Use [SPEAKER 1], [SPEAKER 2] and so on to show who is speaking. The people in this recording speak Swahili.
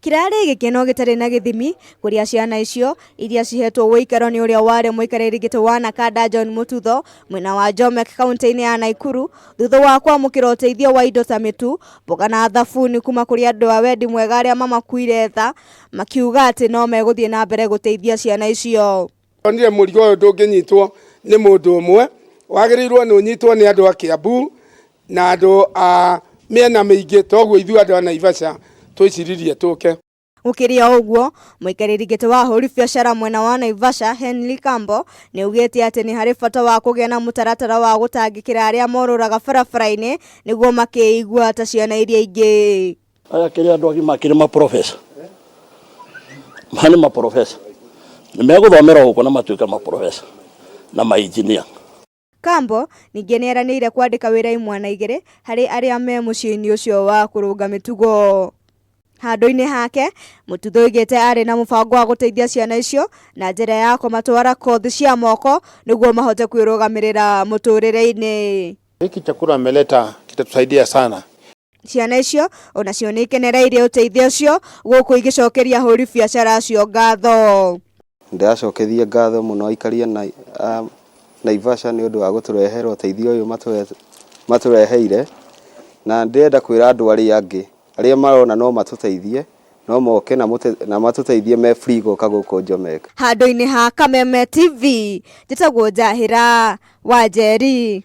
[SPEAKER 1] Kirari gikeno gitari na githimi kuria ciana icio iria cihetwo wikaro ni uria ware muikariri gito wa Nakada John Mututho mwena wa Jomek kaunti-ini ya Naikuru thutha wa kwamukira uteithio wa indo ta mitu mboga na thabuni kuma kuri andu a wendi mwega aria mamakuire tha makiuga ati no meguthie na mbere guteithia ciana icio.
[SPEAKER 2] Onire murigo uyu ndunginyitwo ni mundu umwe wagirirwo ni unyitwo ni andu a Kiambu na andu a miena miingi toguo ithu andu a Naivasha twiciririe tuke.
[SPEAKER 1] Ukiria uguo muikariri gito wa huri biashara mwena wa Naivasha Henry Kambo ni ugite ati ni hari bata wa kugia na mutaratara wa gutangikira aria moruraga barabara-ini niguo makiigua ta ciana iria ingi.
[SPEAKER 3] Aya kiri andu agi makiri ma professor mani ma professor ni meguthomera huko na matuika ma professor na ma engineer.
[SPEAKER 1] Kambo ningi nieranire kwandika wira imwe na igiri hari aria me muciini ucio wa kurunga mitugo. Handu-ini hake Mututho igite ari na mubango wa guteithia ciana icio na njira ya kumatwara kothi cia moko niguo mahote kwirugamirira muturire-ini.
[SPEAKER 4] Hiki chakula ameleta kitatusaidia sana.
[SPEAKER 1] Ciana icio onacio ni ikenereirie uteithio ucio guku igicokeria huri biashara cio ngatho.
[SPEAKER 5] Ndiracokeria ngatho muno aikaria na Naivasha ni undu wa guturehera uteithio uyu matureheire na ndirenda kwira andu aria angi aria marona no matuteithie no moke na matuteithie me free goka guku Jomek.
[SPEAKER 1] Handu-ini ha Kameme TV njitagwo Njahira Wanjeri.